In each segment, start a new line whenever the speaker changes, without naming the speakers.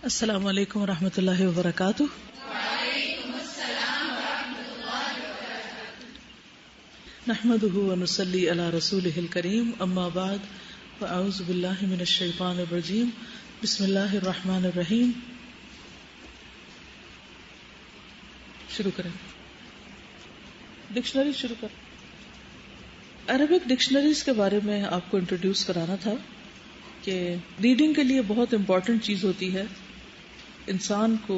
السلام علیکم ورحمۃ اللہ وبرکاتہ۔
وعلیکم السلام ورحمۃ اللہ وبرکاتہ۔
نحمده ونصلی علی رسولہ الکریم، اما بعد فاعوذ باللہ من الشیطان الرجیم، بسم اللہ الرحمن الرحیم۔ شروع کریں، ڈکشنری شروع کریں۔ عربک ڈکشنریز کے بارے میں آپ کو انٹروڈیوس کرانا تھا کہ ریڈنگ کے لیے بہت امپورٹنٹ چیز ہوتی ہے، انسان کو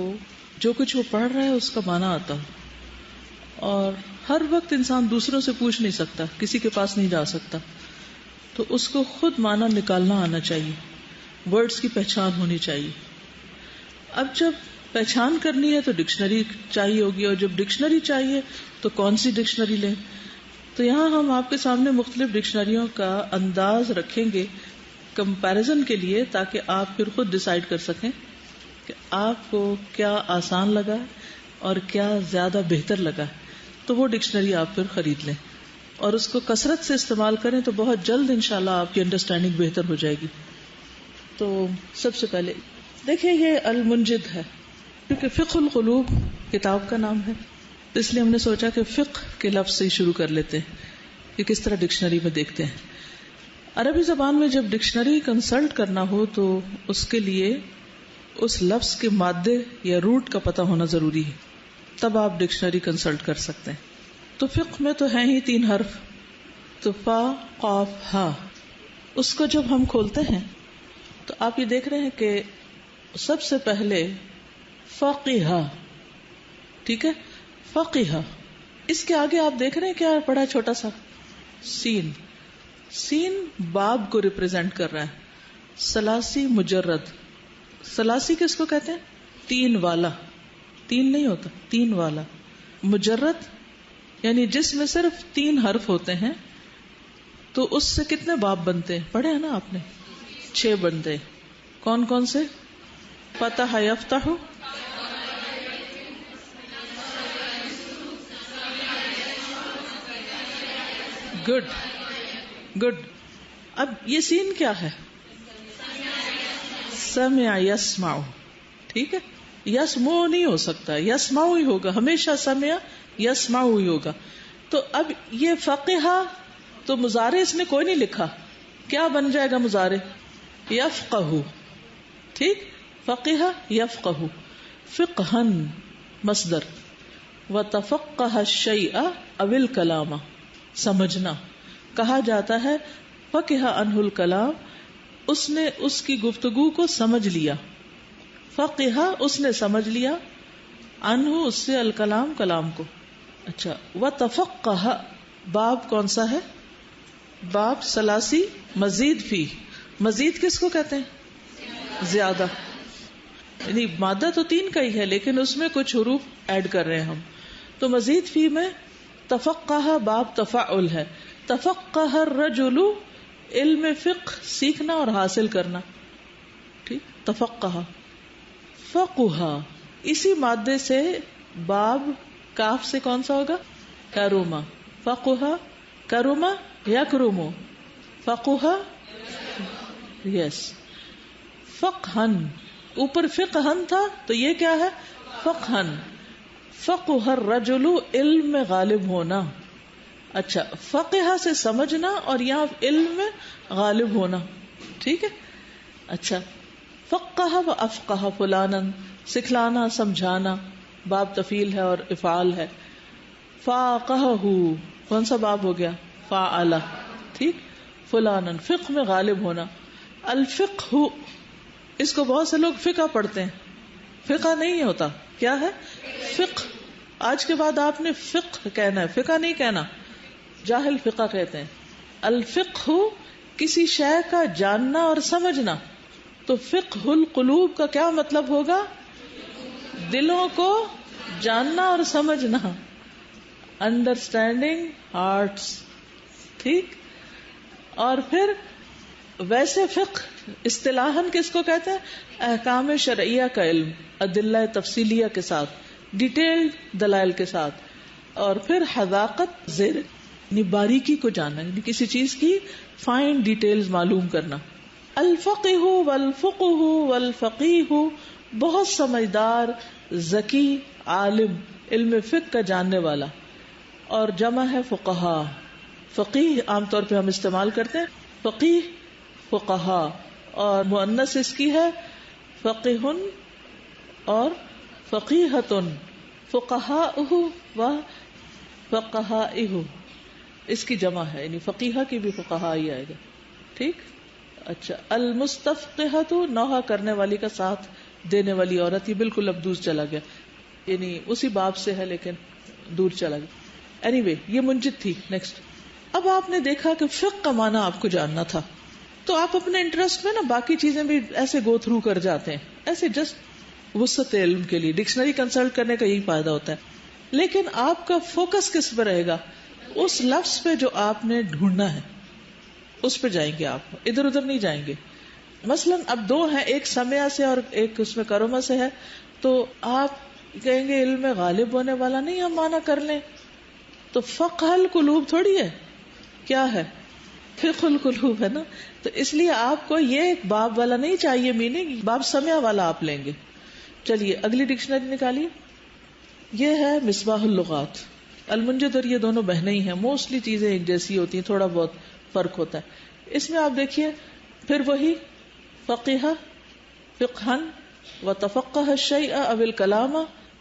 جو کچھ وہ پڑھ رہا ہے اس کا معنی آتا ہو، اور ہر وقت انسان دوسروں سے پوچھ نہیں سکتا، کسی کے پاس نہیں جا سکتا، تو اس کو خود معنی نکالنا آنا چاہیے، ورڈز کی پہچان ہونی چاہیے۔ اب جب پہچان کرنی ہے تو ڈکشنری چاہیے ہوگی، اور جب ڈکشنری چاہیے تو کون سی ڈکشنری لیں؟ تو یہاں ہم آپ کے سامنے مختلف ڈکشنریوں کا انداز رکھیں گے کمپیریزن کے لیے، تاکہ آپ پھر خود ڈیسائیڈ کر سکیں کہ آپ کو کیا آسان لگا اور کیا زیادہ بہتر لگا، تو وہ ڈکشنری آپ پھر خرید لیں اور اس کو کثرت سے استعمال کریں، تو بہت جلد انشاءاللہ آپ کی انڈرسٹینڈنگ بہتر ہو جائے گی۔ تو سب سے پہلے دیکھیں، یہ المنجد ہے، کیونکہ فقہ القلوب کتاب کا نام ہے، تو اس لیے ہم نے سوچا کہ فقہ کے لفظ سے شروع کر لیتے ہیں کہ کس طرح ڈکشنری میں دیکھتے ہیں۔ عربی زبان میں جب ڈکشنری کنسلٹ کرنا ہو تو اس کے لیے اس لفظ کے مادے یا روٹ کا پتہ ہونا ضروری ہے، تب آپ ڈکشنری کنسلٹ کر سکتے ہیں۔ تو فقہ میں تو ہیں ہی 3 حرف، تو فا قاف ہا، اس کو جب ہم کھولتے ہیں تو آپ یہ دیکھ رہے ہیں کہ سب سے پہلے فقیہ، ٹھیک ہے، فقیہ، اس کے آگے آپ دیکھ رہے ہیں کیا پڑا چھوٹا سا سین، سین باب کو ریپرزینٹ کر رہا ہے، ثلاثی مجرد، ثلاثی کس کو کہتے ہیں؟ 3 والا، 3 نہیں ہوتا، 3 والا، مجرد یعنی جس میں صرف 3 حرف ہوتے ہیں، تو اس سے کتنے باب بنتے ہیں؟ پڑھے ہیں نا آپ نے، 6 بنتے۔ کون کون سے؟ فتح یفتح، گڈ گڈ۔ اب یہ سین کیا ہے؟ سمع یسمع، ٹھیک ہے، یسمع نہیں ہو سکتا، یسمع ہی ہوگا، ہمیشہ سمع یسمع ہی ہوگا۔ تو اب یہ فقہ، تو مضارع اس نے کوئی نہیں لکھا، کیا بن جائے گا مضارع؟ یفقہ، ٹھیک، فقہ یفقہ، فقہن مصدر، وتفقہ الشیء او الکلام، سمجھنا، کہا جاتا ہے فقہ عنہ الکلام، اس نے اس کی گفتگو کو سمجھ لیا، فقہ اس نے سمجھ لیا، عنہ اس سے، الکلام کلام کو۔ اچھا، وتفقہ باب کون سا ہے؟ باب ثلاثی مزید فی، مزید کس کو کہتے ہیں؟ زیادہ، یعنی مادہ تو 3 کا ہی ہے لیکن اس میں کچھ حروف ایڈ کر رہے ہیں ہم، تو مزید فی میں تفقہ باب تفعل ہے، تفقہ الرجل علم فقہ سیکھنا اور حاصل کرنا، ٹھیک، تفقہ۔ فقہ اسی مادے سے باب کاف سے کون سا ہوگا؟ کرما، فقہ کرما یکرم، فقہ یس، فقہن، اوپر فقہن تھا تو یہ کیا ہے؟ فقہن، فقہ الرجل علم میں غالب ہونا۔ اچھا، فقہ سے سمجھنا اور یہاں علم میں غالب ہونا، ٹھیک ہے۔ اچھا، فقہ و افقہ فلانن، سکھلانا سمجھانا، باب تفعیل ہے اور افعال ہے۔ فاقہ، کون سا باب ہو گیا؟ فاعل، ٹھیک، فلانن فقہ میں غالب ہونا۔ الفقہ، اس کو بہت سے لوگ فقہ پڑھتے ہیں، فقہ نہیں ہوتا، کیا ہے؟ فقہ۔ آج کے بعد آپ نے فقہ کہنا ہے، فقہ نہیں کہنا، جاہل فقہ کہتے ہیں۔ الفقہ کسی شے کا جاننا اور سمجھنا، تو فقہ القلوب کا کیا مطلب ہوگا؟ دلوں کو جاننا اور سمجھنا، انڈرسٹینڈنگ ہارٹس، ٹھیک۔ اور پھر ویسے فقہ اصطلاحاً کس کو کہتے ہیں؟ احکام شرعیہ کا علم، ادلہ تفصیلیہ کے ساتھ، ڈیٹیلڈ دلائل کے ساتھ، اور پھر حذاقت زیر، یعنی باریکی کو جاننا، یعنی کسی چیز کی فائن ڈیٹیلز معلوم کرنا۔ الفقہ والفقہ والفقیہ بہت سمجھدار، ذکی، عالم، علم فقہ کا جاننے والا. اور جمع ہے فقہا. فقیہ عام طور پہ ہم استعمال کرتے ہیں فقیہ، فقہا، اور مؤنث اس کی ہے فقیہ اور فقیہۃ. فقہاءہ و فقہائہ اس کی جمع ہے، یعنی فقیہ کی بھی فقہا ہی آئے گا. ٹھیک. اچھا. المستفقہۃ نوحہ کرنے والی کا ساتھ دینے والی عورت. یہ بالکل اب دور چلا گیا، یعنی اسی باب سے ہے لیکن دور چلا گیا. اینی وے یہ منجد تھی. نیکسٹ. اب آپ نے دیکھا کہ فقہ کا معنی آپ کو جاننا تھا، تو آپ اپنے انٹرسٹ میں نا باقی چیزیں بھی ایسے گو تھرو کر جاتے ہیں، ایسے جسٹ وسعت علم کے لیے. ڈکشنری کنسلٹ کرنے کا یہی فائدہ ہوتا ہے. لیکن آپ کا فوکس کس پہ رہے گا؟ اس لفظ پہ جو آپ نے ڈھونڈنا ہے اس پہ جائیں گے آپ، ادھر ادھر نہیں جائیں گے. مثلاً اب دو ہیں، ایک سمعہ سے اور ایک اس میں کرما سے ہے، تو آپ کہیں گے علم میں غالب ہونے والا نہیں ہم معنی کر لیں، تو فقہ القلوب تھوڑی ہے، کیا ہے؟ فقہ القلوب ہے نا. تو اس لیے آپ کو یہ ایک باب والا نہیں چاہیے میننگ، باب سمعہ والا آپ لیں گے. چلیے اگلی ڈکشنری نکالیے. یہ ہے مصباح اللغات. المنجد اور یہ دونوں بہنیں ہی ہیں، موسٹلی چیزیں ایک جیسی ہوتی ہیں، تھوڑا بہت فرق ہوتا ہے. اس میں آپ دیکھیے پھر وہی فقیہ، فقہن و تفقہ الشیء او الکلام،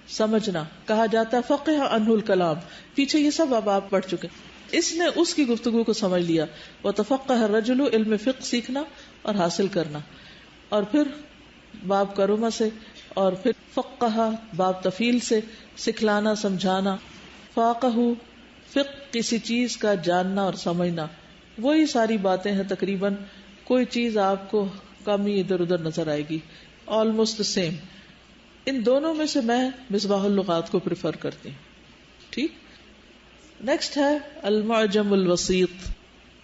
سمجھنا کہا جاتا ہے فقہ عنہ الکلام. پیچھے یہ سب اب آپ پڑھ چکے. اس نے اس کی گفتگو کو سمجھ لیا. وتفقہ الرجل علم فقہ سیکھنا اور حاصل کرنا. اور پھر باب کرما سے، اور پھر فقہ باب تفیل سے سکھلانا سمجھانا. فاقہ فقہ کسی چیز کا جاننا اور سمجھنا. وہی ساری باتیں ہیں تقریباً، کوئی چیز آپ کو کمی ادھر ادھر نظر آئے گی، آلموسٹ سیم. ان دونوں میں سے میں مصباح اللغات کو پریفر کرتی ہوں. ٹھیک. نیکسٹ ہے المعجم الوسیط.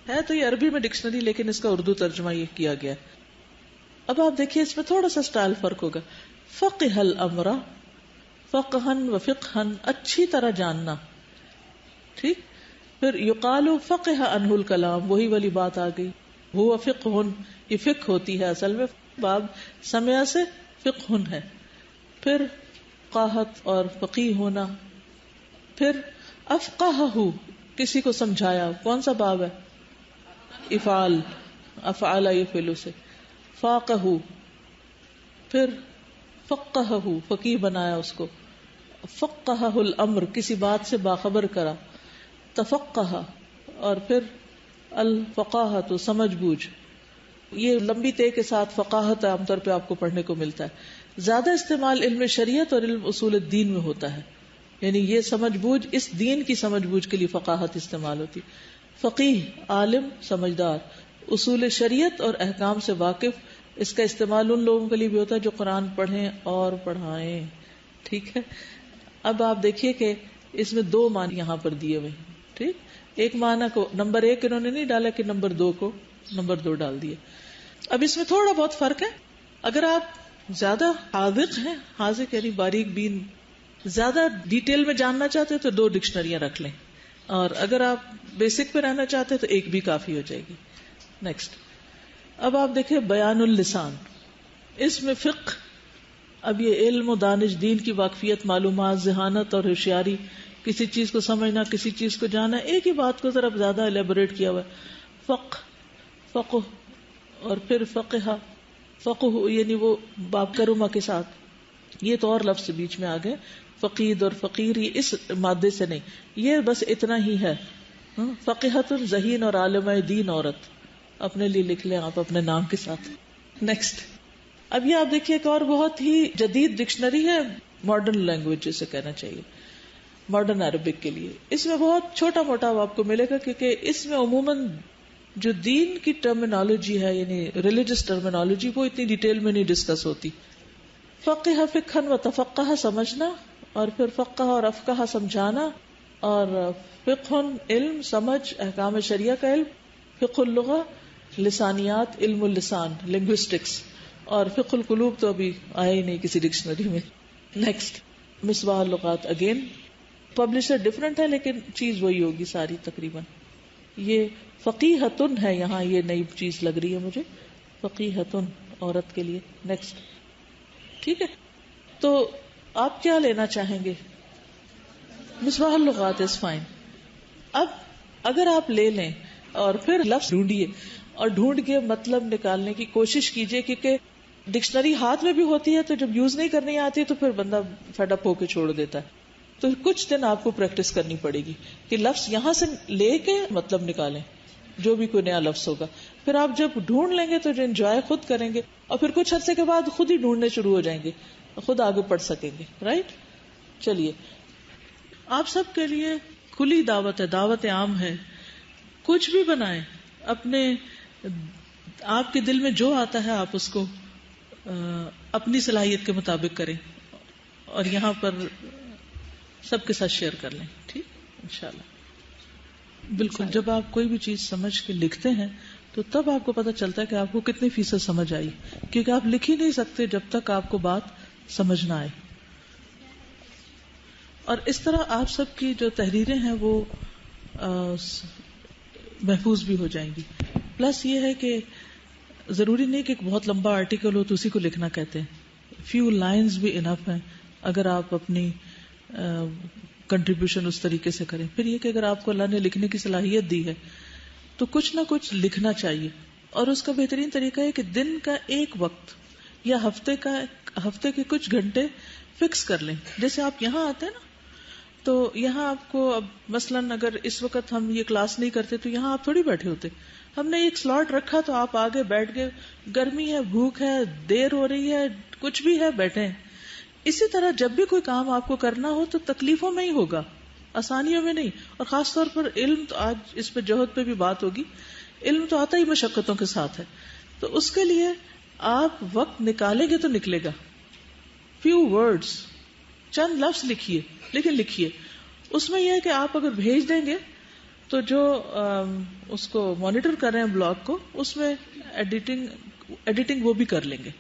ہے تو یہ عربی میں ڈکشنری، لیکن اس کا اردو ترجمہ یہ کیا گیا. اب آپ دیکھیے اس میں تھوڑا سا سٹائل فرق ہوگا. فقہ الامر، فقہن و فقہن اچھی طرح جاننا. ٹھیک. پھر یقال فقہ عنہ الکلام، وہی والی بات آ گئی. ہوا فقہن، یہ فقہ ہوتی ہے اصل میں، باب سمعہ سے فقہن ہے. پھر فقاہت اور فقیہ ہونا. پھر افقاہ کسی کو سمجھایا. کون سا باب ہے؟ افعال، افعال یفعل سے. فاقہ، پھر فقہ فقیہ بنایا اس کو. فقہ الامر کسی بات سے باخبر کرا. تفقہ، اور پھر الفقاہت سمجھ بوجھ. یہ لمبی تے کے ساتھ فقاہت عام طور پہ آپ کو پڑھنے کو ملتا ہے. زیادہ استعمال علم شریعت اور علم اصول الدین میں ہوتا ہے، یعنی یہ سمجھ بوجھ، اس دین کی سمجھ بوجھ کے لیے فقاہت استعمال ہوتی. فقیہ عالم سمجھدار، اصول شریعت اور احکام سے واقف. اس کا استعمال ان لوگوں کے لیے بھی ہوتا ہے جو قرآن پڑھیں اور پڑھائیں. ٹھیک ہے. اب آپ دیکھیے کہ اس میں دو معنی یہاں پر دیے ہوئے ہیں. ٹھیک. ایک معنی کو نمبر 1 انہوں نے نہیں ڈالا کہ نمبر 2 کو نمبر 2 ڈال دیے. اب اس میں تھوڑا بہت فرق ہے. اگر آپ زیادہ حاذق ہیں، حاذق یعنی باریک بین، زیادہ ڈیٹیل میں جاننا چاہتے ہیں تو 2 ڈکشنریاں رکھ لیں، اور اگر آپ بیسک پہ رہنا چاہتے ہیں تو 1 بھی کافی ہو جائے گی. نیکسٹ. اب آپ دیکھیں بیان اللسان. اس میں فقہ، اب یہ علم و دانش دین کی واقفیت، معلومات، ذہانت اور ہوشیاری، کسی چیز کو سمجھنا، کسی چیز کو جانا. ایک ہی بات کو ذرا زیادہ الیبوریٹ کیا ہوا ہے. فقہ اور پھر فقہ، فقہ یعنی وہ باب کرما کے ساتھ. یہ تو اور لفظ بیچ میں آ گئے، فقید اور فقیر، یہ اس مادے سے نہیں، یہ بس اتنا ہی ہے. فقیہۃ ذہین اور عالمہ دین عورت. اپنے لیے لکھ لیں آپ اپنے نام کے ساتھ. نیکسٹ. اب یہ آپ دیکھیے ایک اور بہت ہی جدید ڈکشنری ہے، ماڈرن لینگویج جسے کہنا چاہیے، ماڈرن عربک کے لیے. اس میں بہت چھوٹا موٹا آپ کو ملے گا، کیونکہ اس میں عموماً جو دین کی ٹرمینالوجی ہے، یعنی ریلیجس ٹرمینالوجی، وہ اتنی ڈیٹیل میں نہیں ڈسکس ہوتی. فقہ فقہن و تفقہ سمجھنا، اور پھر فقہ اور افقہ سمجھانا، اور فقہن علم سمجھ احکام شریعہ کا علم. فقہ اللغہ لسانیات، علم اللسان لنگوسٹکس. اور فقہ القلوب تو ابھی آیا ہی نہیں کسی ڈکشنری میں. نیکسٹ. مصباح اللغات اگین پبلشر ڈفرنٹ ہے لیکن چیز وہی ہوگی ساری تقریباً. یہ فقیہتن ہے یہاں، یہ نئی چیز لگ رہی ہے مجھے، فقیہتن عورت کے لیے. نیکسٹ. ٹھیک ہے. تو آپ کیا لینا چاہیں گے؟ مصباح اللغات از فائن. اب اگر آپ لے لیں اور پھر لفظ ڈھونڈیے اور ڈھونڈ کے مطلب نکالنے کی کوشش کیجیے، کیونکہ ڈکشنری ہاتھ میں بھی ہوتی ہے تو جب یوز نہیں کرنی آتی تو پھر بندہ فیڈ اپ ہو کے چھوڑ دیتا ہے. تو کچھ دن آپ کو پریکٹس کرنی پڑے گی کہ لفظ یہاں سے لے کے مطلب نکالیں جو بھی کوئی نیا لفظ ہوگا. پھر آپ جب ڈھونڈ لیں گے تو جو انجوائے خود کریں گے اور پھر کچھ عرصے کے بعد خود ہی ڈھونڈنے شروع ہو جائیں گے، خود آگے پڑھ سکیں گے. رائٹ. چلیے آپ سب کے لیے کھلی دعوت ہے، دعوت عام ہے. کچھ بھی بنائیں، اپنے آپ کے دل میں جو آتا ہے آپ اس کو اپنی صلاحیت کے مطابق کریں اور یہاں پر سب کے ساتھ شیئر کر لیں. ٹھیک انشاءاللہ. بالکل جب آپ کوئی بھی چیز سمجھ کے لکھتے ہیں تو تب آپ کو پتہ چلتا ہے کہ آپ کو کتنی فیصد سمجھ آئی، کیونکہ آپ لکھ ہی نہیں سکتے جب تک آپ کو بات سمجھ نہ آئے. اور اس طرح آپ سب کی جو تحریریں ہیں وہ محفوظ بھی ہو جائیں گی. پلس یہ ہے کہ ضروری نہیں کہ ایک بہت لمبا آرٹیکل ہو تو اسی کو لکھنا کہتے ہیں. فیو لائنز بھی انف ہیں اگر آپ اپنی کنٹریبیوشن اس طریقے سے کریں. پھر یہ کہ اگر آپ کو اللہ نے لکھنے کی صلاحیت دی ہے تو کچھ نہ کچھ لکھنا چاہیے. اور اس کا بہترین طریقہ ہے کہ دن کا ایک وقت یا ہفتے کے کچھ گھنٹے فکس کر لیں. جیسے آپ یہاں آتے ہیں نا تو یہاں آپ کو اب مثلاً اگر اس وقت ہم یہ کلاس نہیں کرتے تو یہاں آپ تھوڑی بیٹھے ہوتے. ہم نے ایک سلاٹ رکھا تو آپ آگے بیٹھ گئے. گرمی ہے، بھوک ہے، دیر ہو رہی ہے، کچھ بھی ہے، بیٹھے ہیں. اسی طرح جب بھی کوئی کام آپ کو کرنا ہو تو تکلیفوں میں ہی ہوگا، آسانیوں میں نہیں. اور خاص طور پر علم، تو آج اس پہ جوہد پہ بھی بات ہوگی، علم تو آتا ہی مشقتوں کے ساتھ ہے. تو اس کے لیے آپ وقت نکالیں گے تو نکلے گا. فیو ورڈز، چند لفظ لکھیے، لیکن لکھیے. اس میں یہ ہے کہ آپ اگر بھیج دیں گے تو جو اس کو مانیٹر کر رہے ہیں بلاگ کو، اس میں ایڈیٹنگ وہ بھی کر لیں گے.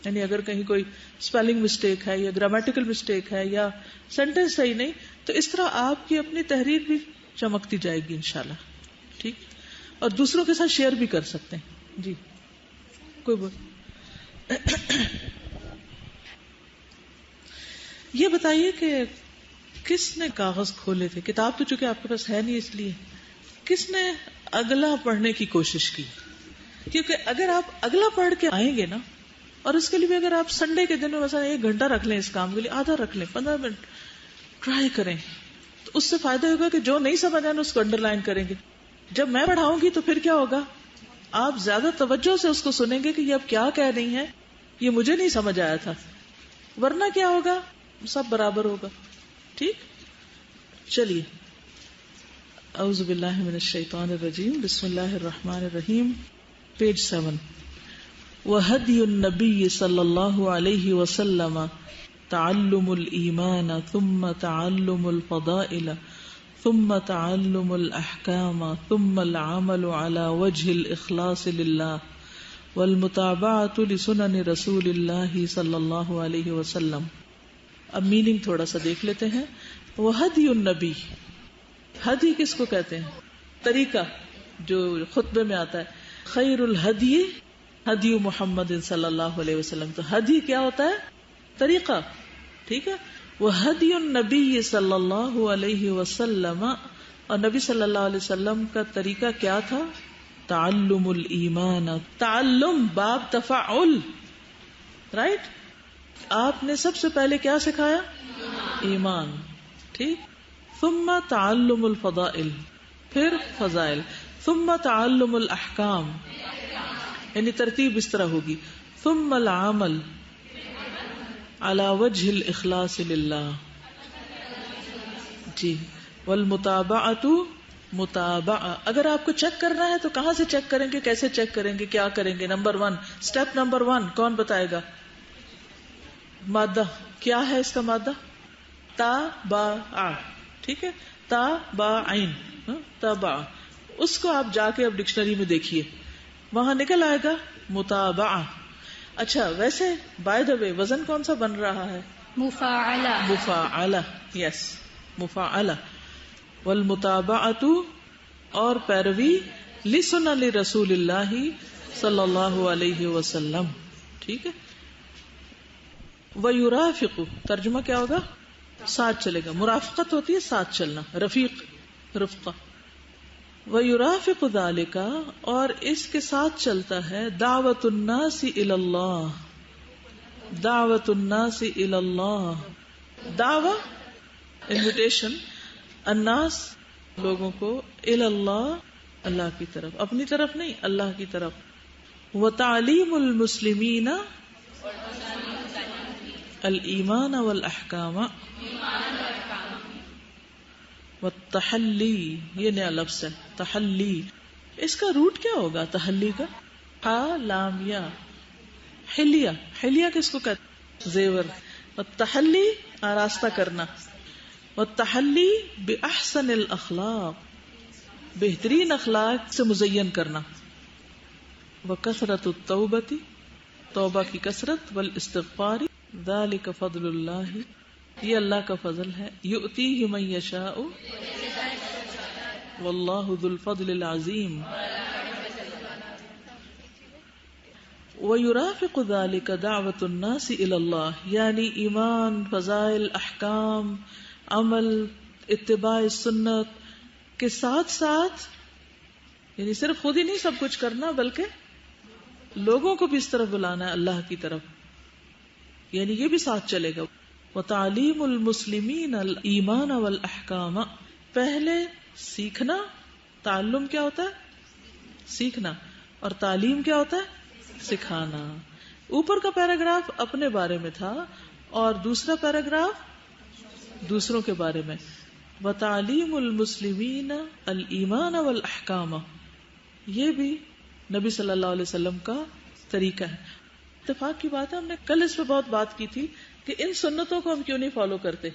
یعنی اگر کہیں کوئی اسپیلنگ مسٹیک ہے یا گرامیٹیکل مسٹیک ہے یا سینٹینس صحیح نہیں تو اس طرح آپ کی اپنی تحریر بھی چمکتی جائے گی انشاءاللہ. ٹھیک. اور دوسروں کے ساتھ شیئر بھی کر سکتے ہیں. جی کوئی بول یہ بتائیے کہ کس نے کاغذ کھولے تھے؟ کتاب تو چونکہ آپ کے پاس ہے نہیں، اس لیے کس نے اگلا پڑھنے کی کوشش کی؟ کیونکہ اگر آپ اگلا پڑھ کے آئیں گے نا، اور اس کے لیے بھی اگر آپ سنڈے کے دن میں مثلا 1 گھنٹہ رکھ لیں، اس کام کے لیے آدھا رکھ لیں، 15 منٹ ٹرائی کریں، تو اس سے فائدہ ہوگا کہ جو نہیں سمجھ آنا اس کو انڈر لائن کریں گے. جب میں پڑھاؤں گی تو پھر کیا ہوگا، آپ زیادہ توجہ سے اس کو سنیں گے کہ یہ اب کیا کہہ رہی ہیں، یہ مجھے نہیں سمجھ آیا تھا. ورنہ کیا ہوگا، سب برابر ہوگا. ٹھیک. چلیے اعوذ باللہ من الشیطان الرجیم، بسم اللہ الرحمن الرحیم. پیج 7. وَهَدْيُ النَّبِيِّ صلی اللہ علیہ وسلم تعلم الایمان ثم تعلم الفضائل ثم تعلم الاحکام ثم العمل على وجه الاخلاص للہ والمتابعۃ لسنن رسول اللہ صلی اللہ علیہ وسلم. اب میننگ تھوڑا سا دیکھ لیتے ہیں. وَهَدْيُ النَّبِيِّ، ہدی کس کو کہتے ہیں؟ طریقہ جو خطبے میں آتا ہے. خیر الہدی ہدی محمد صلی اللہ علیہ وسلم. تو ہدی کیا ہوتا ہے؟ طریقہ. ٹھیک ہے. وَهَدْيُ النَّبِيِّ صلی اللہ علیہ وسلم، اور نبی صلی اللہ علیہ وسلم کا طریقہ کیا تھا؟ تعلم الایمان. تعلم باب تفعل، رائٹ. آپ نے سب سے پہلے کیا سکھایا؟ ایمان. ٹھیک. ثم تعلم الفضائل، پھر فضائل. ثم تعلم الاحکام، یعنی ترتیب اس طرح ہوگی. ثم العمل على وجه الاخلاص للہ. جی. والمتابعۃ، متابعہ. اگر آپ کو چیک کرنا ہے تو کہاں سے چیک کریں گے، کیسے چیک کریں گے، کیا کریں گے؟ نمبر 1، اسٹیپ نمبر 1 کون بتائے گا؟ مادہ کیا ہے اس کا مادہ؟ تابع. ٹھیک ہے. تابعین، تابع. اس کو آپ جا کے اب ڈکشنری میں دیکھیے، وہاں نکل آئے گا متابعہ. اچھا ویسے بائی دا وے وزن کون سا بن رہا ہے؟
مفاعلہ.
مفاعلہ. یس، مفاعلہ. والمتابعۃ، اور پیروی لسنن رسول اللہ صلی اللہ علیہ وسلم. ٹھیک ہے. وَيُرَافِقُ ترجمہ کیا ہوگا؟ ساتھ چلے گا. مرافقت ہوتی ہے ساتھ چلنا، رفیق، رفقہ. وَيُرَافِقُ ذَلِكَ اور اس کے ساتھ چلتا ہے دعوت الناس الی اللہ، دعوت الناس الی اللہ. دعوی انویٹیشن، الناس لوگوں کو، الی اللہ اللہ کی طرف، اپنی طرف نہیں اللہ کی طرف. وتعلیم المسلمین الایمان والاحکام والتحلی، یہ نیا لفظ ہے تحلی. اس کا روٹ کیا ہوگا تحلی کا؟ ہا لام یا حلیہ. حلیہ کس کو کہتے؟ زیور. والتحلی آراستہ کرنا. والتحلی باحسن الاخلاق، بہترین اخلاق سے مزین کرنا. وکثرت التوبۃ توبہ کی کثرت، والاستغفار ذلک فضل اللہ یہ اللہ کا فضل ہے. یؤتیہ من یشاء واللہ ذو الفضل العظیم. ویرافق ذلک دعوت الناس الی اللہ، یعنی ایمان، فضائل، احکام، عمل، اتباع سنت کے ساتھ ساتھ، یعنی صرف خود ہی نہیں سب کچھ کرنا بلکہ لوگوں کو بھی اس طرف بلانا ہے اللہ کی طرف، یعنی یہ بھی ساتھ چلے گا. وتعلیم المسلمین الایمان والاحکام، پہلے سیکھنا. تعلم کیا ہوتا ہے؟ سیکھنا. اور تعلیم کیا ہوتا ہے؟ سکھانا. اوپر کا پیراگراف اپنے بارے میں تھا اور دوسرا پیراگراف دوسروں کے بارے میں. وتعلیم المسلمین الایمان والاحکام، یہ بھی نبی صلی اللہ علیہ وسلم کا طریقہ ہے. اتفاق کی بات ہے، ہم نے کل اس پہ بہت بات کی تھی کہ ان سنتوں کو ہم کیوں نہیں فالو کرتے.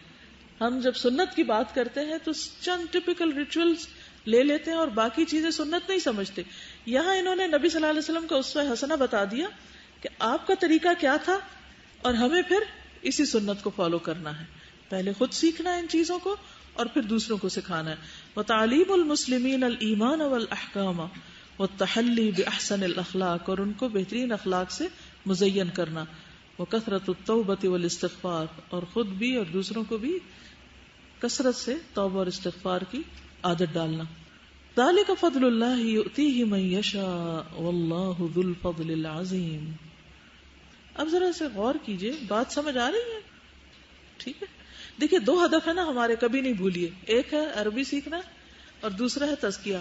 ہم جب سنت کی بات کرتے ہیں تو چند ٹپیکل ریچولز لے لیتے ہیں اور باقی چیزیں سنت نہیں سمجھتے. یہاں انہوں نے نبی صلی اللہ علیہ وسلم کا اسوہ حسنہ بتا دیا کہ آپ کا طریقہ کیا تھا اور ہمیں پھر اسی سنت کو فالو کرنا ہے. پہلے خود سیکھنا ہے ان چیزوں کو اور پھر دوسروں کو سکھانا ہے. وتعلیم المسلمین الایمان والاحکام والتحلی باحسن الاخلاق، اور ان کو بہترین اخلاق سے مزین کرنا. وکثرت التوبۃ والاستغفار، اور خود بھی اور دوسروں کو بھی کثرت سے توبہ اور استغفار کی عادت ڈالنا. ذالک فضل اللہ یؤتیہ من یشاء واللہ ذو الفضل العظیم. اب ذرا سے غور کیجئے، بات سمجھ آ رہی ہے؟ ٹھیک ہے. دیکھیے دو ہدف ہے نا ہمارے، کبھی نہیں بھولیے. ایک ہے عربی سیکھنا اور دوسرا ہے تزکیہ.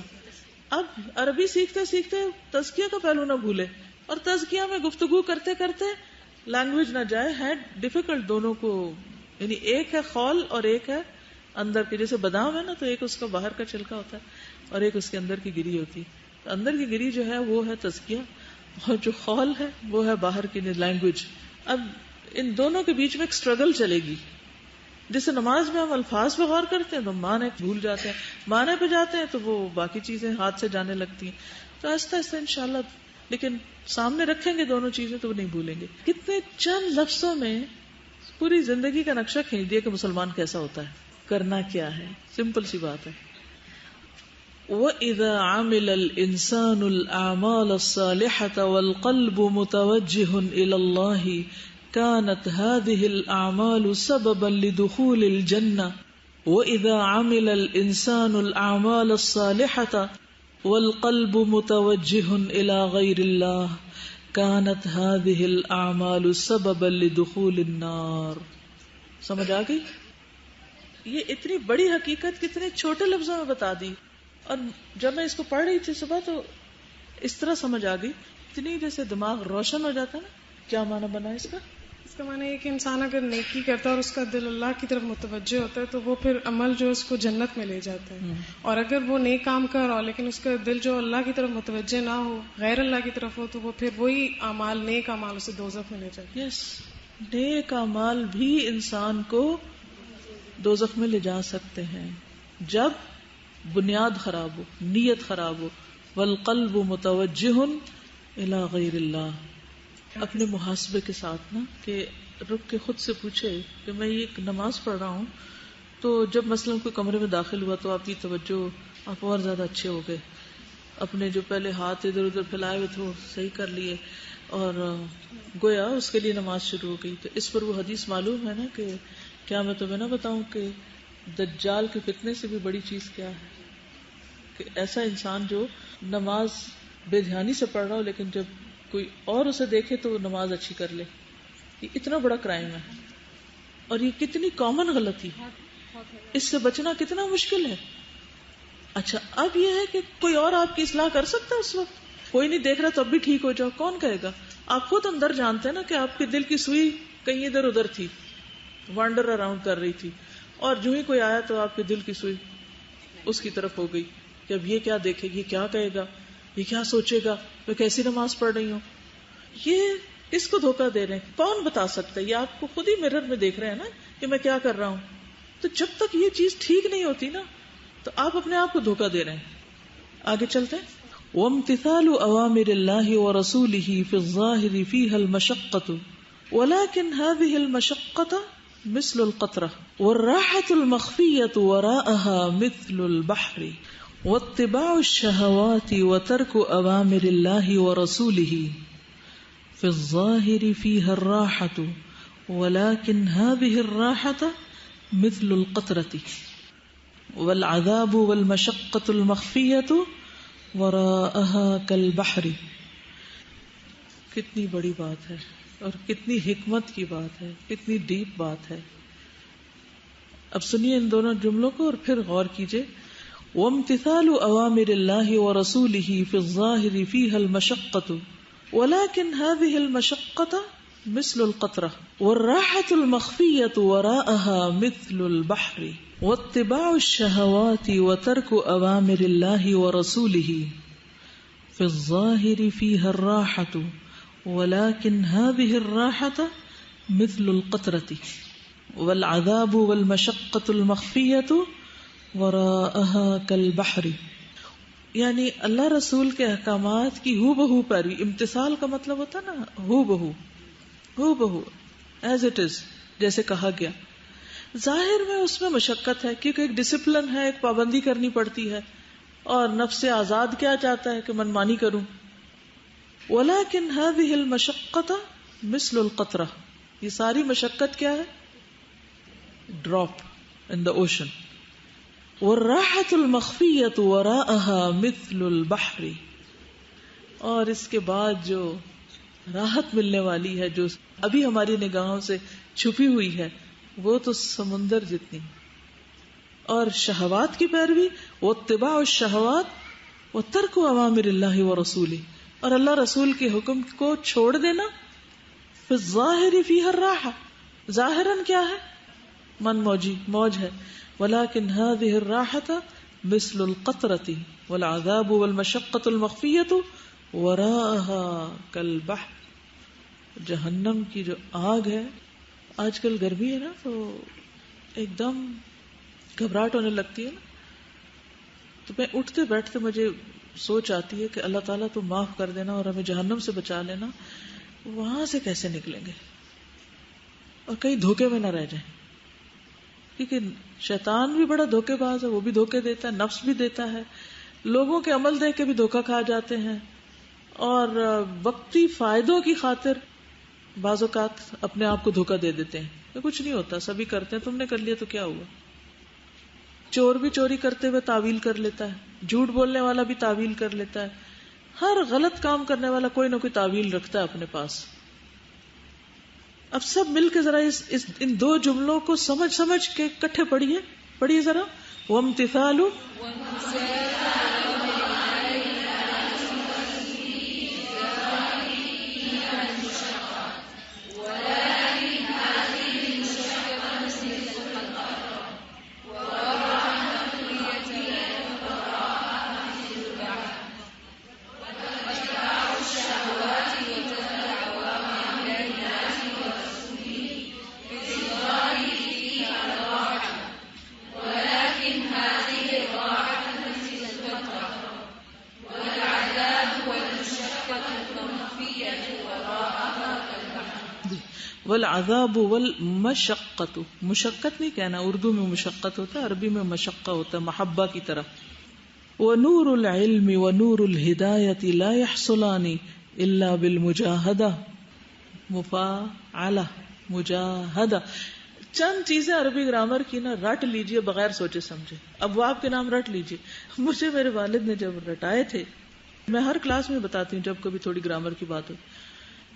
اب عربی سیکھتے سیکھتے تزکیہ کا پہلو نہ بھولے، اور تزکیہ میں گفتگو کرتے کرتے لینگویج نہ جائے. ہے ڈیفیکلٹ دونوں کو، یعنی ایک ہے خول اور ایک ہے اندر کے. جیسے بادام ہے نا، تو ایک اس کا باہر کا چھلکا ہوتا ہے اور ایک اس کے اندر کی گری ہوتی ہے. اندر کی گری جو ہے وہ ہے تزکیہ، اور جو خول ہے وہ ہے باہر کی لینگویج. اب ان دونوں کے بیچ میں ایک اسٹرگل چلے گی. جیسے نماز میں ہم الفاظ پہ غور کرتے ہیں تو معنی بھول جاتے ہیں، معنی پہ جاتے ہیں تو وہ باقی چیزیں ہاتھ سے جانے لگتی ہیں. تو آہستہ آہستہ انشاءاللہ، لیکن سامنے رکھیں گے دونوں چیزیں تو وہ نہیں بھولیں گے. کتنے چند لفظوں میں پوری زندگی کا نقشہ کھینچ دیا کہ مسلمان کیسا ہوتا ہے، کرنا کیا ہے. سمپل سی بات ہے. وَإِذَا عَمِلَ الْإِنسَانُ الْأَعْمَالَ الصَّالِحَةَ وَالْقَلْبُ مُتَوَجِّهٌ إِلَى اللَّهِ كانت هذه الأعمال سببا لدخول الجنة. وإذا عمل الإنسان الأعمال الصالحة والقلب متوجه إلى غير الله كانت هذه الأعمال سببا لدخول النار. سمجھ آ گئی؟ یہ اتنی بڑی حقیقت کتنے چھوٹے لفظوں میں بتا دی، اور جب میں اس کو پڑھ رہی تھی صبح تو اس طرح سمجھ آ گئی، اتنی جیسے دماغ روشن ہو جاتا نا. کیا معنی بنا اس کا؟
اس کا معنی ہے کہ انسان اگر نیکی کرتا ہے اور اس کا دل اللہ کی طرف متوجہ ہوتا ہے تو وہ پھر عمل جو ہے اس کو جنت میں لے جاتا ہے. اور اگر وہ نیک کام کر رہا ہو لیکن اس کا دل جو اللہ کی طرف متوجہ نہ ہو، غیر اللہ کی طرف ہو، تو وہ پھر وہی اعمال، نیک اعمال اسے دوزخ میں لے جاتے ہیں.
نیک اعمال بھی انسان کو دوزخ میں لے جا سکتے ہیں جب بنیاد خراب ہو، نیت خراب ہو. والقلب متوجہ الی غیر اللہ. اپنے محاسبے کے ساتھ نا، کہ رک کے خود سے پوچھے کہ میں یہ نماز پڑھ رہا ہوں تو جب مثلا کوئی کمرے میں داخل ہوا تو آپ کی توجہ، آپ اور زیادہ اچھے ہو گئے، اپنے جو پہلے ہاتھ ادھر ادھر پھیلائے ہوئے تھے وہ صحیح کر لیے اور گویا اس کے لیے نماز شروع ہو گئی. تو اس پر وہ حدیث معلوم ہے نا کہ کیا میں تمہیں نہ بتاؤں کہ دجال کے فتنے سے بھی بڑی چیز کیا ہے, کہ ایسا انسان جو نماز بے دھیانی سے پڑھ رہا ہو لیکن جب کوئی اور اسے دیکھے تو وہ نماز اچھی کر لے. یہ اتنا بڑا کرائم ہے اور یہ کتنی کامن غلطی, اس سے بچنا کتنا مشکل ہے. اچھا اب یہ ہے کہ کوئی اور آپ کی اصلاح کر سکتا ہے اس وقت؟ کوئی نہیں دیکھ رہا تو اب بھی ٹھیک ہو جاؤ, کون کہے گا؟ آپ خود اندر جانتے ہیں نا کہ آپ کے دل کی سوئی کہیں ادھر ادھر تھی, وانڈر اراؤنڈ کر رہی تھی, اور جو ہی کوئی آیا تو آپ کے دل کی سوئی اس کی طرف ہو گئی کہ اب یہ کیا دیکھے گی, کیا کہے گا, یہ کیا سوچے گا, میں کیسی نماز پڑھ رہی ہوں. یہ اس کو دھوکہ دے رہے ہیں. کون بتا سکتا ہے؟ یہ آپ کو خود ہی مرر میں دیکھ رہے ہیں نا کہ میں کیا کر رہا ہوں. تو جب تک یہ چیز ٹھیک نہیں ہوتی نا تو آپ اپنے آپ کو دھوکہ دے رہے ہیں. آگے چلتے ہیں. وَامْتِثَالُ أَوَامِرِ اللَّهِ وَرَسُولِهِ فِي الظَّاهِرِ فِيهَا الْمَشَقَّةُ وَلَكِنْ هَذِهِ الْمَشَقَّةَ مِثْلُ الْقَطْرَةِ وَالرَّاحَةُ الْمَخْفِيَّةُ وَرَاءَهَا مِثْلُ الْبَحْرِ وَاتِّبَاعُ الشَّهَوَاتِ وَتَرْكُ أَوَامِرِ اللَّهِ وَرَسُولِهِ فِي الظَّاهِرِ فِيهَا الرَّاحَةُ وَلَكِنْ هَذِهِ الرَّاحَةَ مِثْلُ الْقَطْرَةِ وَالْعَذَابُ وَالْمَشَقَّةُ الْمَخْفِيَّةُ وَرَاءَهَا كَالْبَحْرِ. کتنی بڑی بات ہے اور کتنی حکمت کی بات ہے, کتنی ڈیپ بات ہے. اب سنیے ان دونوں جملوں کو اور پھر غور کیجئے. وَامْتِثَالُ أَوَامِرِ اللَّهِ وَرَسُولِهِ فِي الظَّاهِرِ فِيهَا الْمَشَقَّةُ وَلَكِنْ هَذِهِ الْمَشَقَّةَ مِثْلُ الْقَطْرَةِ وَالرَّاحَةُ الْمَخْفِيَّةُ وَرَاءَهَا مِثْلُ الْبَحْرِ وَاتِّبَاعُ الشَّهَوَاتِ وَتَرْكُ أَوَامِرِ اللَّهِ وَرَسُولِهِ فِي الظَّاهِرِ فِيهَا الرَّاحَةُ وَلَكِنْ هَذِهِ الرَّاحَةَ مِثْلُ الْقَطْرَةِ وَالْعَذَابُ وَالْمَشَقَّةُ الْمَخْفِيَّةُ وَرَاءَهَا كَالْبَحْرِ. یعنی اللہ رسول کے احکامات کی ہو بہو پیروی. امتثال کا مطلب ہوتا نا ہو بہو ایز اٹ از, جیسے کہا گیا. ظاہر میں اس میں مشقت ہے کیونکہ ایک ڈسپلن ہے, ایک پابندی کرنی پڑتی ہے, اور نفس آزاد کیا چاہتا ہے کہ منمانی کروں. وَلَكِنْ هَذِهِ الْمَشَقَّةَ مِثْلُ الْقَطْرَةِ. یہ ساری مشقت کیا ہے؟ Drop in the ocean. وَالرَّاحَةُ الْمَخْفِيَّةُ وَرَاءَهَا مِثْلُ الْبَحْرِ. اور اس کے بعد جو راحت ملنے والی ہے, جو ابھی ہماری نگاہوں سے چھپی ہوئی ہے, وہ تو سمندر جتنی. اور شہوات کی پیروی, واتباع الشہوات وترک اوامر اللہ ورسولہ, اور اللہ رسول کے حکم کو چھوڑ دینا. فی الظاہر فیہ الراحہ, ظاہراً کیا ہے؟ من موجی, موج ہے. ولکن ہذہ الراحۃ مثل القطرۃ والعذاب والمشقۃ المخفیۃ وراءها کالبحر. جہنم کی جو آگ ہے, آج کل گرمی ہے نا تو ایک دم گھبراہٹ ہونے لگتی ہے نا, تو میں اٹھتے بیٹھتے مجھے سوچ آتی ہے کہ اللہ تعالیٰ تو معاف کر دینا اور ہمیں جہنم سے بچا لینا, وہاں سے کیسے نکلیں گے اور کہیں دھوکے میں نہ رہ جائیں. کیونکہ شیطان بھی بڑا دھوکے باز ہے, وہ بھی دھوکے دیتا ہے, نفس بھی دیتا ہے, لوگوں کے عمل دیکھ کے بھی دھوکا کھا جاتے ہیں, اور وقتی فائدوں کی خاطر بعض اوقات اپنے آپ کو دھوکا دے دیتے ہیں کہ کچھ نہیں ہوتا, سبھی کرتے ہیں, تم نے کر لیا تو کیا ہوا. چور بھی چوری کرتے ہوئے تعویل کر لیتا ہے, جھوٹ بولنے والا بھی تعویل کر لیتا ہے, ہر غلط کام کرنے والا کوئی نہ کوئی تعویل رکھتا ہے اپنے پاس. اب سب مل کے ذرا ان دو جملوں کو سمجھ کے اکٹھے پڑھیے ذرا. وامتثال والعذاب والمشقت, مشقت نہیں کہنا, اردو میں مشقت ہوتا ہے, عربی میں مشقہ ہوتا ہے, محبہ کی طرح. وَنُورُ الْعِلْمِ وَنُورُ الْهِدَایَةِ لَا يَحْصُلَانِ إِلَّا بِالْمُجَاهَدَةِ مفاعلہ مجاہدہ. چند چیزیں عربی گرامر کی نا رٹ لیجئے بغیر سوچے سمجھے. ابواب کے نام رٹ لیجئے. مجھے میرے والد نے جب رٹائے تھے، میں ہر کلاس میں بتاتی ہوں جب کبھی تھوڑی گرامر کی بات ہو.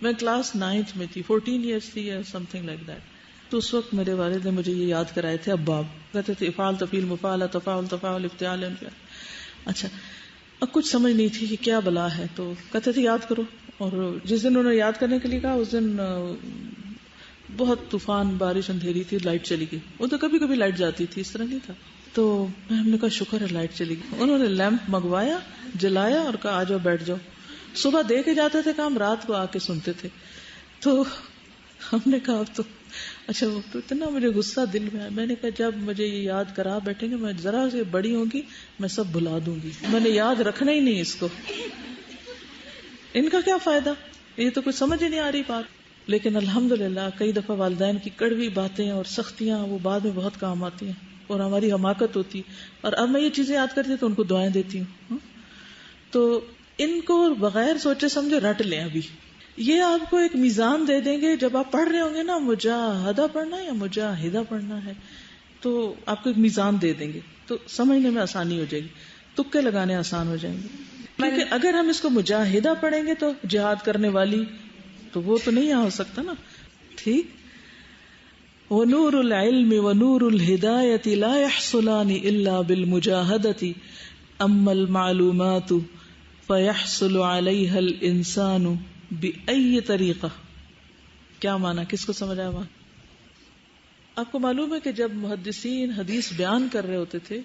میں کلاس 9th میں تھی، 14 ایئرس تھی یا سم تھنگ لائک دیٹ. تو اس وقت میرے والد نے مجھے یہ یاد کرائے تھے ابواب. کہتے تھے افعال تفعیل مفعلہ تفاعل تفاعل افتعال. اچھا اب کچھ سمجھ نہیں تھی کہ کیا بلا ہے، تو کہتے تھے یاد کرو. اور جس دن انہوں نے یاد کرنے کے لیے کہا اس دن بہت طوفان بارش اندھیری تھی، لائٹ چلی گئی. وہ تو کبھی کبھی لائٹ جاتی تھی، اس طرح نہیں تھا. تو ہم نے کہا شکر ہے لائٹ چلی گئی. انہوں نے لیمپ منگوایا، جلایا اور کہا آ جاؤ بیٹھ جاؤ. صبح دے کے جاتے تھے کام، رات کو آ کے سنتے تھے. تو ہم نے کہا اب تو اچھا وہ تو اتنا مجھے غصہ دل میں آیا. میں نے کہا جب مجھے یہ یاد کرا بیٹھیں گے، میں ذرا سے بڑی ہوں گی میں سب بھلا دوں گی. میں نے یاد رکھنا ہی نہیں اس کو. ان کا کیا فائدہ، یہ تو کچھ سمجھ ہی نہیں آ رہی بات. لیکن الحمدللہ کئی دفعہ والدین کی کڑوی باتیں اور سختیاں وہ بعد میں بہت کام آتی ہیں اور ہماری حماقت ہوتی. اور اب میں یہ چیزیں یاد کرتی تو ان کو دعائیں دیتی ہوں. تو ان کو بغیر سوچے سمجھے رٹ لیں. ابھی یہ آپ کو ایک میزان دے دیں گے جب آپ پڑھ رہے ہوں گے نا، مجاہدہ پڑھنا ہے یا مجاہدہ پڑھنا ہے، تو آپ کو ایک میزان دے دیں گے تو سمجھنے میں آسانی ہو جائے گی، تکے لگانے آسان ہو جائیں گے. کیونکہ اگر ہم اس کو مجاہدہ پڑھیں گے تو جہاد کرنے والی تو وہ تو نہیں ہو سکتا نا. ٹھیک. وَنُورُ الْعِلْمِ وَنُورُ الْهِدَایَةِ لَا يَحْصُلَانِ إِلَّا بِالْمُجَاهَدَةِ أَمَّا الْمَعْلُومَاتُ فَيَحْصُلُ عَلَيْهَا الْإِنسَانُ بِأَيِّ طَرِيقَةٍ. کیا معنی، کس کو سمجھ آیا؟ آپ کو معلوم ہے کہ جب محدثین حدیث بیان کر رہے ہوتے تھے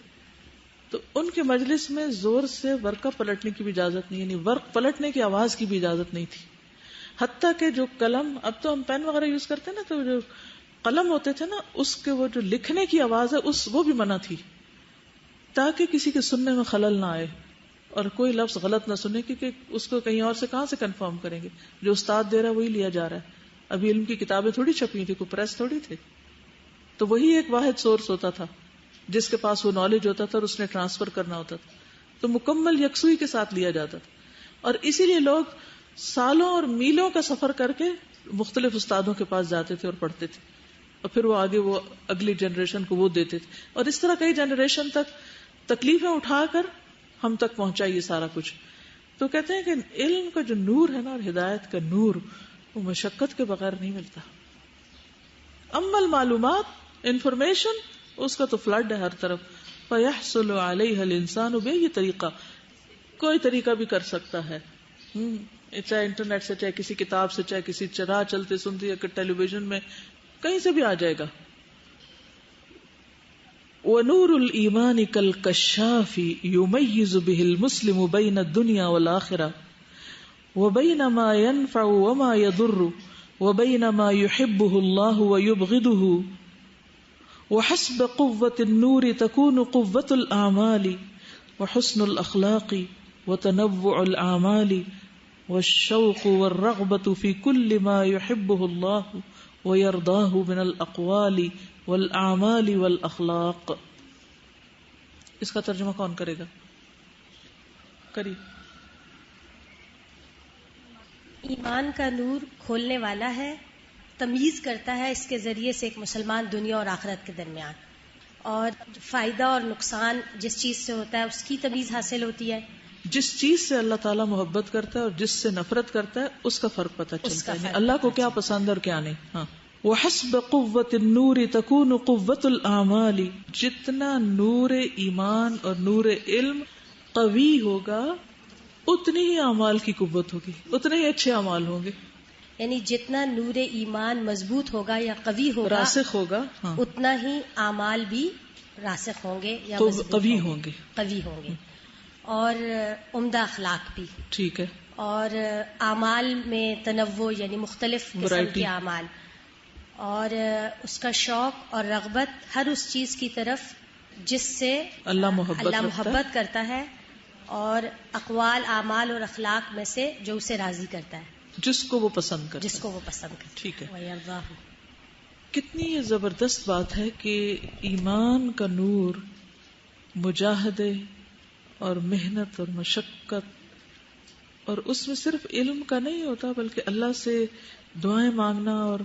تو ان کے مجلس میں زور سے ورقہ پلٹنے کی بھی اجازت نہیں، یعنی ورق پلٹنے کی آواز کی بھی اجازت نہیں تھی. حتیٰ کہ جو قلم، اب تو ہم پین وغیرہ یوز کرتے ہیں نا، تو جو قلم ہوتے تھے نا اس کے وہ جو لکھنے کی آواز ہے وہ بھی منع تھی، تاکہ کسی کے سننے میں خلل نہ آئے اور کوئی لفظ غلط نہ سنے، کیونکہ اس کو کہیں اور سے کہاں سے کنفرم کریں گے. جو استاد دے رہا ہے وہی لیا جا رہا ہے. ابھی علم کی کتابیں تھوڑی چھپی تھی، کوئی پریس تھوڑی تھے. تو وہی ایک واحد سورس ہوتا تھا جس کے پاس وہ نالج ہوتا تھا اور اس نے ٹرانسفر کرنا ہوتا تھا. تو مکمل یکسوئی کے ساتھ لیا جاتا تھا. اور اسی لیے لوگ سالوں اور میلوں کا سفر کر کے مختلف استادوں کے پاس جاتے تھے اور پڑھتے تھے، اور پھر وہ آگے وہ اگلی جنریشن کو وہ دیتے تھے. اور اس طرح کئی جنریشن تک تکلیفیں اٹھا کر ہم تک پہنچا یہ سارا کچھ. تو کہتے ہیں کہ علم کا جو نور ہے نا اور ہدایت کا نور، وہ مشقت کے بغیر نہیں ملتا. اما المعلومات، انفارمیشن، اس کا تو فلڈ ہے ہر طرف. فَيَحْصُلُ عَلَيْهَا الْإِنسَانُ بِأَيِّ طریقہ، کوئی طریقہ بھی کر سکتا ہے، چاہے انٹرنیٹ سے، چاہے کسی کتاب سے، چاہے کسی راہ چلتے سنتے یا ٹیلی ویژن میں، کہیں سے بھی آ جائے گا. وَنُورُ الْإِيمَانِ كَالْكَشَّافِ يُمَيِّزُ بِهِ الْمُسْلِمُ بَيْنَ الدُّنْيَا وَالْآخِرَةِ وَبَيْنَ مَا يَنْفَعُ وَمَا يَضُرُّ وَبَيْنَ مَا يُحِبُّهُ اللَّهُ وَيُبْغِضُهُ. وَحَسْبَ قُوَّةِ النُّورِ تَكُونُ قُوَّةُ الْأَعْمَالِ وَحُسْنُ الْأَخْلَاقِ وَتَنَوُّعُ الْأَعْمَالِ وَالشَّوْقُ وَالرَّغْبَةُ فِي كُلِّ مَا يُحِبُّهُ اللَّهُ وَيَرْضَاهُ مِنَ الْأَقْوَالِ وَالْأَعْمَالِ وَالْأَخْلَاقِ. اس کا ترجمہ کون کرے گا؟ کری.
ایمان کا نور کھولنے والا ہے، تمیز کرتا ہے اس کے ذریعے سے ایک مسلمان دنیا اور آخرت کے درمیان، اور فائدہ اور نقصان جس چیز سے ہوتا ہے اس کی تمیز حاصل ہوتی ہے.
جس چیز سے اللہ تعالیٰ محبت کرتا ہے اور جس سے نفرت کرتا ہے اس کا فرق پتہ چلتا ہے، اللہ کو کیا پسند اور کیا نہیں. ہاں. وَحَسْبَ قُوَّةِ النُّورِ تَكُونُ قُوَّةُ الْأَعْمَالِ، جتنا نور ایمان اور نور علم قوی ہوگا اتنی ہی اعمال کی قوت ہوگی، اتنے ہی اچھے اعمال ہوں گے.
یعنی جتنا نور ایمان مضبوط ہوگا یا قوی ہوگا،
راسخ ہوگا، ہاں،
اتنا ہی اعمال بھی راسخ ہوں گے یا
قوی ہوں گے،
قوی ہوں گے. اور عمدہ اخلاق بھی.
ٹھیک ہے.
اور اعمال میں تنوع، یعنی مختلف قسم کے اعمال، اور اس کا شوق اور رغبت ہر اس چیز کی طرف جس سے اللہ محبت کرتا ہے، اور اقوال، اعمال اور اخلاق میں سے جو اسے راضی کرتا ہے،
جس کو وہ پسند کرتا ہے،
جس کو وہ پسند کرتا ہے.
ٹھیک ہے.
وَيَرْضَاهُ.
کتنی یہ زبردست بات ہے کہ ایمان کا نور مجاہدے اور محنت اور مشقت، اور اس میں صرف علم کا نہیں ہوتا بلکہ اللہ سے دعائیں مانگنا، اور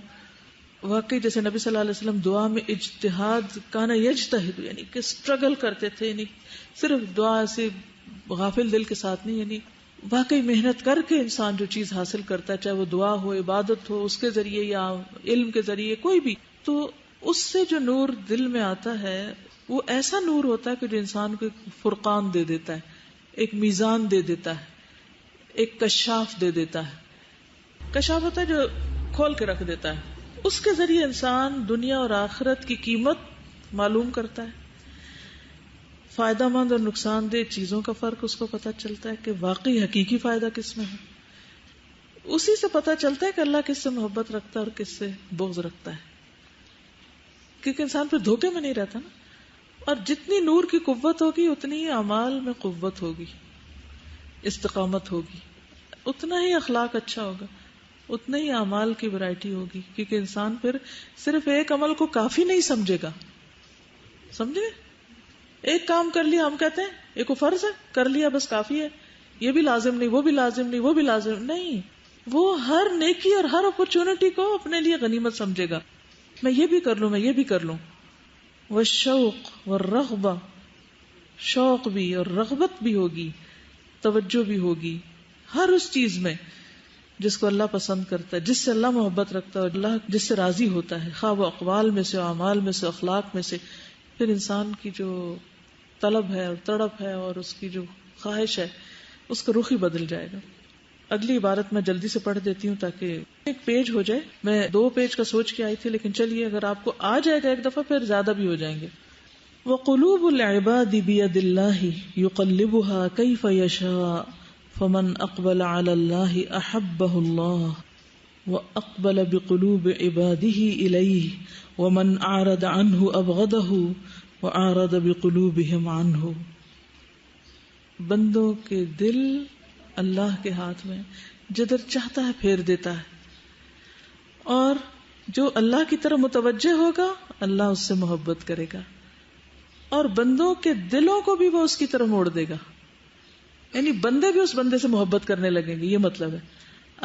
واقعی جیسے نبی صلی اللہ علیہ وسلم دعا میں اجتہاد کانا یجتہد، یعنی کہ اسٹرگل کرتے تھے، یعنی صرف دعا سے غافل دل کے ساتھ نہیں، یعنی واقعی محنت کر کے انسان جو چیز حاصل کرتا ہے، چاہے وہ دعا ہو، عبادت ہو، اس کے ذریعے یا علم کے ذریعے کوئی بھی، تو اس سے جو نور دل میں آتا ہے وہ ایسا نور ہوتا ہے کہ جو انسان کو ایک فرقان دے دیتا ہے، ایک میزان دے دیتا ہے، ایک کشاف دے دیتا ہے. کشاف ہوتا ہے جو کھول کے رکھ دیتا ہے. اس کے ذریعے انسان دنیا اور آخرت کی قیمت معلوم کرتا ہے، فائدہ مند اور نقصان دہ چیزوں کا فرق اس کو پتہ چلتا ہے کہ واقعی حقیقی فائدہ کس میں ہے. اسی سے پتہ چلتا ہے کہ اللہ کس سے محبت رکھتا ہے اور کس سے بغض رکھتا ہے، کیونکہ انسان پھر دھوکے میں نہیں رہتا نا. اور جتنی نور کی قوت ہوگی اتنی ہی اعمال میں قوت ہوگی، استقامت ہوگی، اتنا ہی اخلاق اچھا ہوگا، اتنا ہی اعمال کی ورائٹی ہوگی. کیونکہ انسان پھر صرف ایک عمل کو کافی نہیں سمجھے گا. سمجھے؟ ایک کام کر لیا، ہم کہتے ہیں ایک فرض ہے، کر لیا بس کافی ہے، یہ بھی لازم نہیں، وہ بھی لازم نہیں، وہ بھی لازم نہیں. وہ ہر نیکی اور ہر اپرچونٹی کو اپنے لیے غنیمت سمجھے گا. میں یہ بھی کر لوں، میں یہ بھی کر لوں. والشوق والرغبہ، شوق بھی اور رغبت بھی ہوگی، توجہ بھی ہوگی ہر اس چیز میں جس کو اللہ پسند کرتا ہے، جس سے اللہ محبت رکھتا ہے اور اللہ جس سے راضی ہوتا ہے، خواہ وہ اقوال میں سے، اعمال میں سے، اخلاق میں سے. پھر انسان کی جو طلب ہے اور تڑپ ہے اور اس کی جو خواہش ہے اس کا رخ ہی بدل جائے گا. اگلی عبارت میں جلدی سے پڑھ دیتی ہوں تاکہ ایک پیج ہو جائے. میں 2 پیج کا سوچ کے آئی تھی، لیکن چلیے اگر آپ کو آ جائے گا ایک دفعہ پھر زیادہ بھی ہو جائیں گے. وَقُلُوبُ الْعِبَادِ بِيَدِ اللَّهِ يُقَلِّبُهَا كَيْفَ يَشَاءُ فَمَنْ أَقْبَلَ عَلَى اللَّهِ أَحَبَّهُ اللَّهُ وَأَقْبَلَ بِقُلُوبِ عِبَادِهِ إِلَيْهِ وَمَنْ أَعْرَضَ عَنْهُ أَبْغَضَهُ وَأَعْرَضَ بِقُلُوبِهِمْ عَنْهُ. بندوں کے دل اللہ کے ہاتھ میں، جدھر چاہتا ہے پھیر دیتا ہے، اور جو اللہ کی طرف متوجہ ہوگا اللہ اس سے محبت کرے گا، اور بندوں کے دلوں کو بھی وہ اس کی طرف موڑ دے گا. یعنی بندے بھی اس بندے سے محبت کرنے لگیں گے. یہ مطلب ہے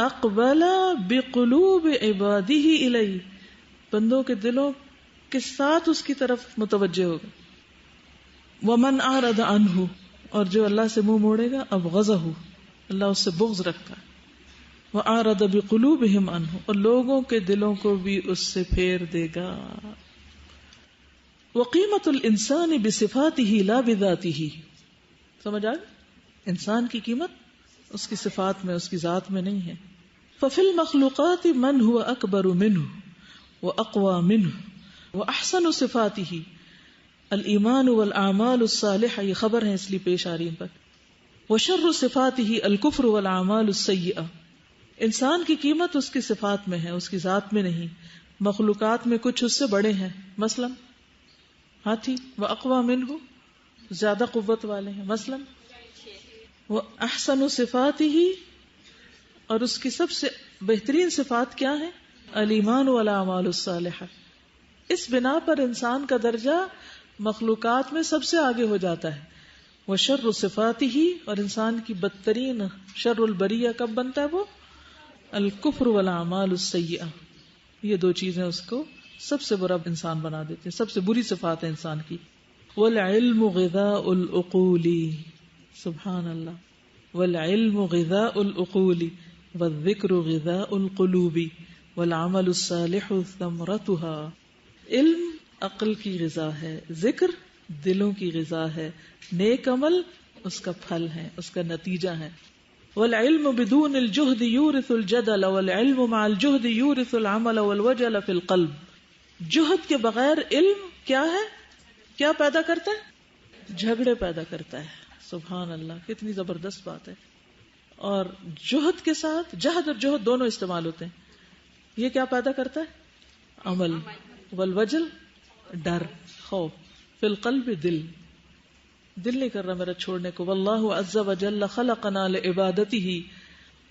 اقبل بقلوب عباده الیہ، بندوں کے دلوں کے ساتھ اس کی طرف متوجہ ہوگا. ومن اعرض عنہ، اور جو اللہ سے منہ موڑے گا ابغضہ، اللہ اس سے بغض رکھتا ہے. وَأَعْرَضَ بِقُلُوبِهِمْ عَنْهُ، اور لوگوں کے دلوں کو بھی اس سے پھیر دے گا. وَقِيمَةُ الْإِنسَانِ بِصِفَاتِهِ لَا بِذَاتِهِ، سمجھ آئے؟ انسان کی قیمت اس کی صفات میں، اس کی ذات میں نہیں ہے. فَفِي الْمَخْلُوقَاتِ مَنْ هُوَ أَكْبَرُ مِنْهُ وَأَقْوَى مِنْهُ وَأَحْسَنُ صِفَاتِهِ الْإِيمَانُ وَالْأَعْمَالُ الصَّالِحَةُ، یہ خبر ہے اس لیے پیش آ رہی ان پر. وَشَرُّ صِفَاتِهِ الْكُفْرُ وَالْأَعْمَالُ السَّيِّئَةُ، انسان کی قیمت اس کی صفات میں ہے، اس کی ذات میں نہیں. مخلوقات میں کچھ اس سے بڑے ہیں، مثلا ہاتھی، وَأَقْوَى مِنْهُ زیادہ قوت والے ہیں، مثلا وَأَحْسَنُ صِفَاتِهِ، اور اس کی سب سے بہترین صفات کیا ہے؟ الایمان والاعمال الصالحہ. اس بنا پر انسان کا درجہ مخلوقات میں سب سے آگے ہو جاتا ہے. وشر صفاتہ، اور انسان کی بدترین شر البریہ کب بنتا ہے وہ؟ الکفر والاعمال السیئہ. یہ 2 چیزیں اس کو سب سے برا انسان بنا دیتے ہیں، سب سے بری صفات ہے انسان کی. والعلم غذاء العقول، سبحان اللہ. والعلم غذاء العقول والذکر غذاء القلوب والعمل الصالح ثمرتها. علم عقل کی غذا ہے، ذکر دلوں کی غذا ہے، نیک عمل اس کا پھل ہے، اس کا نتیجہ ہے. والعلم بدون الجہد یورث الجدل والعلم مع الجہد یورث العمل والوجل فی القلب. جہد کے بغیر علم کیا ہے؟ کیا پیدا کرتا ہے؟ جھگڑے پیدا کرتا ہے. سبحان اللہ، کتنی زبردست بات ہے. اور جہد کے ساتھ جہد اور جہد دونوں استعمال ہوتے ہیں. یہ کیا پیدا کرتا ہے؟ عمل. والوجل ڈر، خوف. فی القلب دل نہیں کر رہا میرا چھوڑنے کو. واللہ عز وجل خلقنا لعبادتہ،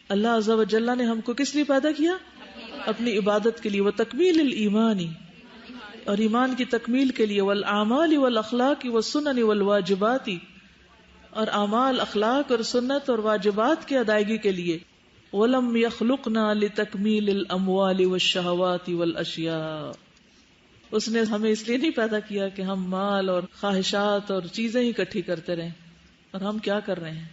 اللہ عز وجل نے ہم کو کس لیے پیدا کیا؟ اپنی عبادت کے لیے. وتکمیل الایمان، اور ایمان کی تکمیل کے لیے. والاعمال والاخلاق والسنن والواجبات، اور اعمال، اخلاق اور سنت اور واجبات کی ادائیگی کے لیے. وَلَمْ يَخْلُقْنَا لِتَكْمِيلِ الْأَمْوَالِ وَالشَّهَوَاتِ وَالْأَشْيَاءِ. اس نے ہمیں اس لیے نہیں پیدا کیا کہ ہم مال اور خواہشات اور چیزیں ہی اکٹھی کرتے رہیں. اور ہم کیا کر رہے ہیں؟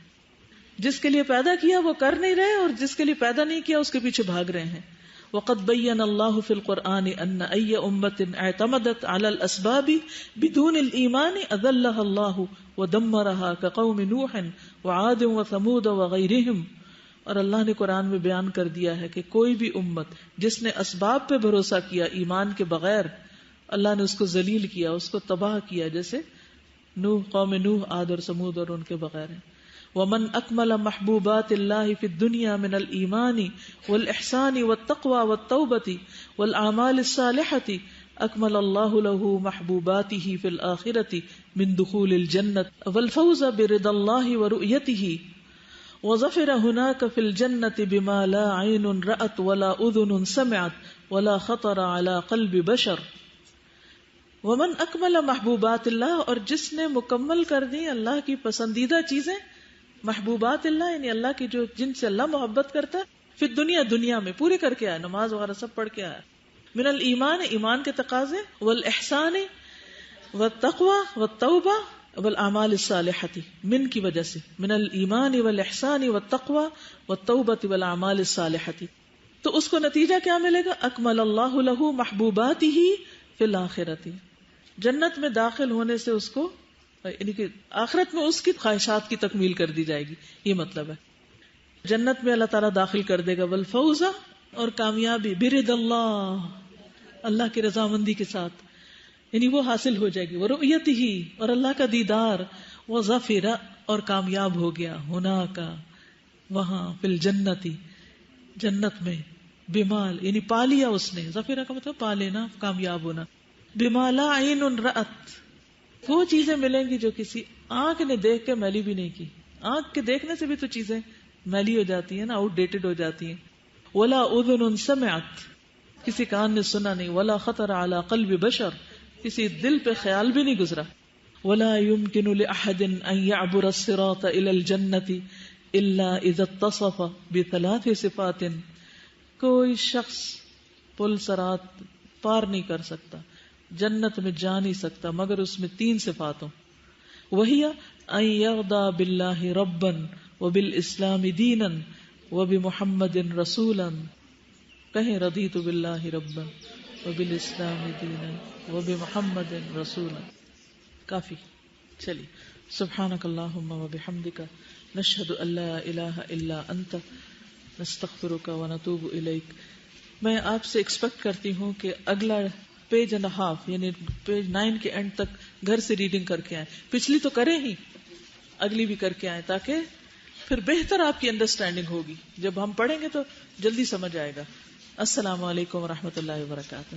جس کے لیے پیدا کیا وہ کر نہیں رہے، اور جس کے لیے پیدا نہیں کیا اس کے پیچھے بھاگ رہے ہیں. وَقَدْ بَيَّنَ اللَّهُ فِي الْقُرْآنِ أَنَّ أَيَّ أُمَّةٍ اعْتَمَدَتْ عَلَى الْأَسْبَابِ بِدُونِ الْإِيمَانِ أَذَلَّهَا اللَّهُ وَدَمَّرَهَا كَقَوْمِ نُوحٍ وَعَادٍ وَثَمُودَ وَغَيْرِهِمْ. اور اللہ نے قرآن میں بیان کر دیا ہے کہ کوئی بھی امت جس نے اسباب پہ بھروسہ کیا ایمان کے بغیر، اللہ نے اس کو ذلیل کیا، اس کو تباہ کیا، جیسے قوم نوح، عاد اور سمود اور ان کے بغیر ہیں. ومن اکمل محبوبات اللہ فی الدنیا من الایمان والاحسان والتقوى والتوبة والاعمال الصالحة اکمل اللہ له محبوباته فی الآخرة من دخول الجنة والفوز برضا اللہ ورؤیته وظفر هناك في الجنة بما لا عين رأت ولا اذن سمعت ولا خطر على قلب بشر. ومن اکمل محبوبات اللہ، اور جس نے مکمل کر دی اللہ کی پسندیدہ چیزیں، محبوبات اللہ یعنی اللہ کی جو جن سے اللہ محبت کرتا ہے، پھر دنیا میں پورے کر کے آیا، نماز وغیرہ سب پڑھ کے آیا. من الایمان، ایمان کے تقاضے، والاحسان والتقوى والتوبہ والاعمال الصالحۃ، من کی وجہ سے، من الایمان والاحسان والتقوى والتوبہ والاعمال الصالحۃ. تو اس کو نتیجہ کیا ملے گا؟ اکمل اللہ له محبوباتہ فی الآخرۃ. جنت میں داخل ہونے سے اس کو یعنی کہ آخرت میں اس کی خواہشات کی تکمیل کر دی جائے گی، یہ مطلب ہے. جنت میں اللہ تعالیٰ داخل کر دے گا. والفوز، اور کامیابی، برد اللہ، اللہ کی رضامندی کے ساتھ، یعنی وہ حاصل ہو جائے گی. ورؤیتہ، اور اللہ کا دیدار. وظفر، اور کامیاب ہو گیا. ہناکا، وہاں، فی الجنت، جنت میں. بمال، یعنی پا لیا اس نے. ظفر کا مطلب پا لینا، کامیاب ہونا. بما لا عین رأت، وہ چیزیں ملیں گی جو کسی آنکھ نے دیکھ کے میلی بھی نہیں کی. آنکھ کے دیکھنے سے بھی تو چیزیں میلی ہو جاتی ہیں نا، آؤٹ ڈیٹڈ ہو جاتی ہیں. ولا اذن سمعت، کسی کان نے سنا نہیں. ولا خطر علی قلب بشر، کسی دل پہ خیال بھی نہیں گزرا. ولا يمكن لأحد ان يعبر الصراط الى الجنة الا اذا اتصف بثلاث صفات. کوئی شخص پل صراط پار نہیں کر سکتا، جنت میں جا نہیں سکتا مگر اس میں 3 صفات ہوں. وہی ان یرضی باللہ ربا وبالاسلام دینا وبمحمد رسولا. کہیں رضیت باللہ ربا وبالاسلام دینا وبمحمد رسولا. کافی. چلیے، سبحانک اللہم وبحمدک، نشہد ان لا الہ الا انت، نستغفرک ونتوب الیک. میں آپ سے ایکسپیکٹ کرتی ہوں کہ اگلا پیج اینڈ ہاف یعنی پیج 9 کے اینڈ تک گھر سے ریڈنگ کر کے آئیں. پچھلی تو کریں ہی، اگلی بھی کر کے آئیں تاکہ پھر بہتر آپ کی انڈرسٹینڈنگ ہوگی. جب ہم پڑھیں گے تو جلدی سمجھ آئے گا. السلام علیکم ورحمۃ اللہ وبرکاتہ.